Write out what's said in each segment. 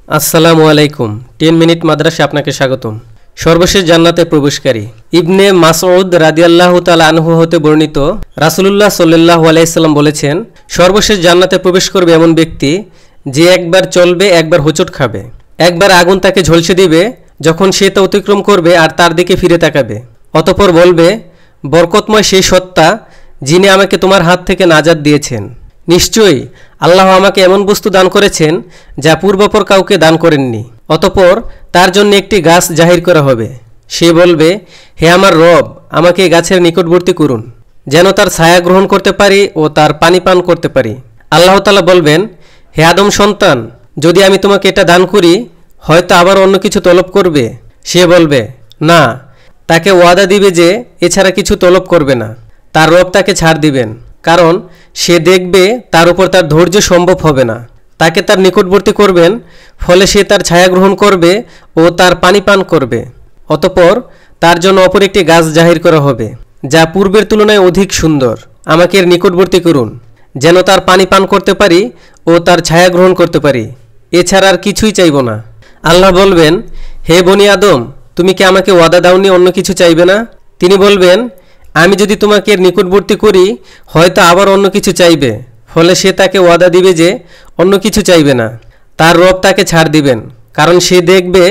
আসসালামু আলাইকুম। 10 মিনিট মাদ্রাসা আপনাকে স্বাগতম। সর্বশেষ জান্নাতে প্রবেশকারী ইবনে মাসউদ রাদিয়াল্লাহু তাআলা আনহু হতে বর্ণিত, রাসূলুল্লাহ সাল্লাল্লাহু আলাইহি সাল্লাম বলেছেন, সর্বশেষ জান্নাতে প্রবেশ করবে এমন ব্যক্তি যে একবার চলবে, একবার হোঁচট খাবে, একবার আগুন তাকে ঝলসে দিবে যখন সে তা অতিক্রম করবে আর তার দিকে ফিরে তাকাবে, অতঃপর বলবে, বরকতময় সেই সত্তা যিনি আমাকে তোমার হাত থেকে নাজাত দিয়েছেন। নিশ্চয়ই আল্লাহ আমাকে এমন বস্তু দান করেছেন যা পূর্বপর কাউকে দান করেননি। অতঃপর তার জন্য একটি গাছ জাহির করা হবে। সে বলবে, হে আমার রব, আমাকে এই গাছের নিকটবর্তী করুন, যেন তার ছায়া গ্রহণ করতে পারি ও তার পানি পান করতে পারি। আল্লাহ তাআলা বলবেন, হে আদম সন্তান, যদি আমি তোমাকে এটা দান করি, হয়তো আবার অন্য কিছু তলব করবে। সে বলবে, না। তাকে ওয়াদা দিবে যে এছাড়া কিছু তলব করবে না। তার রব তাকে ছাড় দিবেন, কারণ সে দেখবে তার উপর তার ধৈর্য সম্ভব হবে না। তাকে তার নিকটবর্তী করবেন, ফলে সে তার ছায়া গ্রহণ করবে ও তার পানি পান করবে। অতঃপর তার জন্য অপর একটি গাছ জাহির করা হবে, যা পূর্বের তুলনায় অধিক সুন্দর। আমাকে এর নিকটবর্তী করুন, যেন তার পানি পান করতে পারি ও তার ছায়া গ্রহণ করতে পারি। এছাড়া আর কিছুই চাইব না। আল্লাহ বলবেন, হে বনি আদম, তুমি কি আমাকে ওয়াদা দাওনি অন্য কিছু চাইবে না? তিনি বলবেন, আমি যদি তোমাকে এর নিকটবর্তী করি, হয়তো আবার অন্য কিছু চাইবে। ফলে সে তাকে ওয়াদা দিবে যে অন্য কিছু চাইবে না। তার রব তাকে ছাড় দিবেন, কারণ সে দেখবে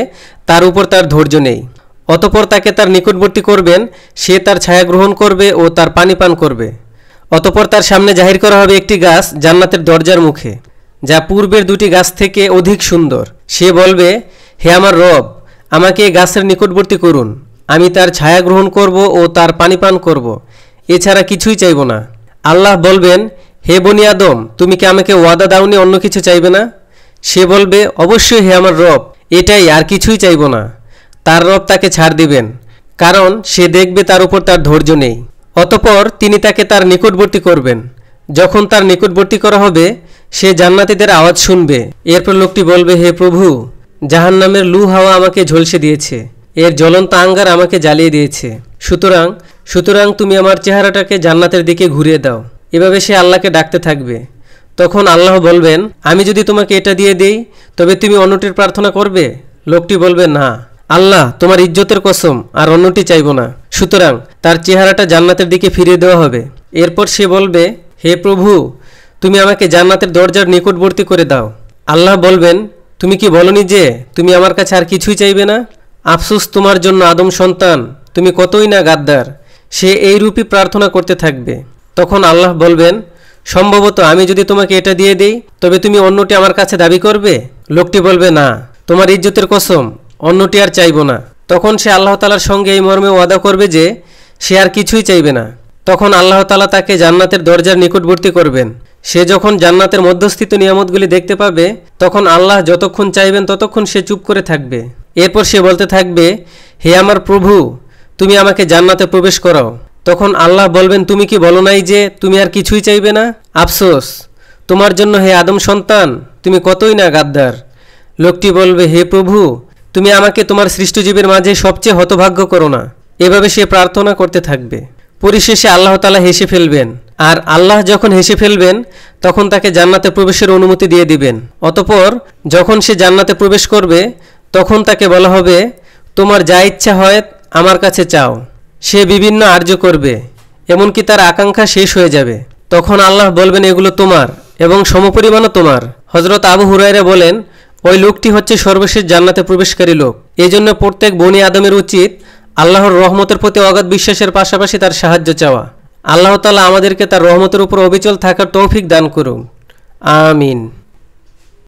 তার উপর তার ধৈর্য নেই। অতঃপর তাকে তার নিকটবর্তী করবেন, সে তার ছায়া গ্রহণ করবে ও তার পানি পান করবে। অতঃপর তার সামনে জাহির করা হবে একটি গাছ জান্নাতের দরজার মুখে, যা পূর্বের দুটি গাছ থেকে অধিক সুন্দর। সে বলবে, হে আমার রব, আমাকে এই গাছের নিকটবর্তী করুন, আমি তার ছায়া গ্রহণ করব ও তার পানি পান করব। এছাড়া কিছুই চাইব না। আল্লাহ বলবেন, হে বনি আদম, তুমি কি আমাকে ওয়াদা দাওনি অন্য কিছু চাইবে না? সে বলবে, অবশ্যই হে আমার রব, এটাই, আর কিছুই চাইব না। তার রব তাকে ছাড় দিবেন, কারণ সে দেখবে তার উপর তার ধৈর্য নেই। অতঃপর তিনি তাকে তার নিকটবর্তী করবেন। যখন তার নিকটবর্তী করা হবে, সে জান্নাতীদের আওয়াজ শুনবে। এরপর লোকটি বলবে, হে প্রভু, জাহান্নামের লু হাওয়া আমাকে ঝলসে দিয়েছে, এর জ্বলন্ত আঙ্গার আমাকে জ্বালিয়ে দিয়েছে। সুতরাং তুমি আমার চেহারাটাকে জান্নাতের দিকে ঘুরিয়ে দাও। এভাবে সে আল্লাহকে ডাকতে থাকবে। তখন আল্লাহ বলবেন, আমি যদি তোমাকে এটা দিয়ে দেই, তবে তুমি অন্যটির প্রার্থনা করবে? লোকটি বলবে, না আল্লাহ, তোমার ইজ্জতের কসম, আর অন্যটি চাইব না। সুতরাং তার চেহারাটা জান্নাতের দিকে ফিরিয়ে দেওয়া হবে। এরপর সে বলবে, হে প্রভু, তুমি আমাকে জান্নাতের দরজার নিকটবর্তী করে দাও। আল্লাহ বলবেন, তুমি কি বলনি যে তুমি আমার কাছে আর কিছুই চাইবে না? আফসোস তোমার জন্য আদম সন্তান, তুমি কতই না গাদ্দার। সে এইরূপই প্রার্থনা করতে থাকবে। তখন আল্লাহ বলবেন, সম্ভবত আমি যদি তোমাকে এটা দিয়ে দিই, তবে তুমি অন্যটি আমার কাছে দাবি করবে? লোকটি বলবে, না, তোমার ইজ্জতের কসম, অন্যটি আর চাইব না। তখন সে আল্লাহ তাআলার সঙ্গে এই মর্মে ওয়াদা করবে যে সে আর কিছুই চাইবে না। তখন আল্লাহ তাআলা তাকে জান্নাতের দরজার নিকটবর্তী করবেন। সে যখন জান্নাতের মধ্যস্থিত নিয়ামতগুলি দেখতে পাবে, তখন আল্লাহ যতক্ষণ চাইবেন ততক্ষণ সে চুপ করে থাকবে। এরপর সে বলতে থাকবে, হে আমার প্রভু, তুমি আমাকে জান্নাতে প্রবেশ করাও। তখন আল্লাহ বলবেন, তুমি কি বলো নাই যে তুমি আর কিছুই চাইবে না? আফসোস তোমার জন্য হে আদম সন্তান, তুমি কতই না গাদ্দার। লোকটি বলবে, হে প্রভু, তুমি আমাকে তোমার সৃষ্টজীবের মাঝে সবচেয়ে হতভাগ্য করো না। এভাবে সে প্রার্থনা করতে থাকবে। পরিশেষে আল্লাহ তাআলা হেসে ফেলবেন, আর আল্লাহ যখন হেসে ফেলবেন, তখন তাকে জান্নাতে প্রবেশের অনুমতি দিয়ে দিবেন। অতঃপর যখন সে জান্নাতে প্রবেশ করবে, তখন তাকে বলা হবে, তোমার যা ইচ্ছা হয় আমার কাছে চাও। সে বিভিন্ন আর্য করবে, এমনকি তার আকাঙ্ক্ষা শেষ হয়ে যাবে। তখন আল্লাহ বলবেন, এগুলো তোমার এবং সমপরিমাণও তোমার। হযরত আবু হুরায়রা বলেন, ওই লোকটি হচ্ছে সর্বশেষ জান্নাতে প্রবেশকারী লোক। এজন্য প্রত্যেক বনি আদমের উচিত আল্লাহর রহমতের প্রতি অগাধ বিশ্বাসের পাশাপাশি তার সাহায্য চাওয়া। আল্লাহ তাআলা আমাদেরকে তার রহমতের উপর অবিচল থাকার তৌফিক দান করুন। আমিন।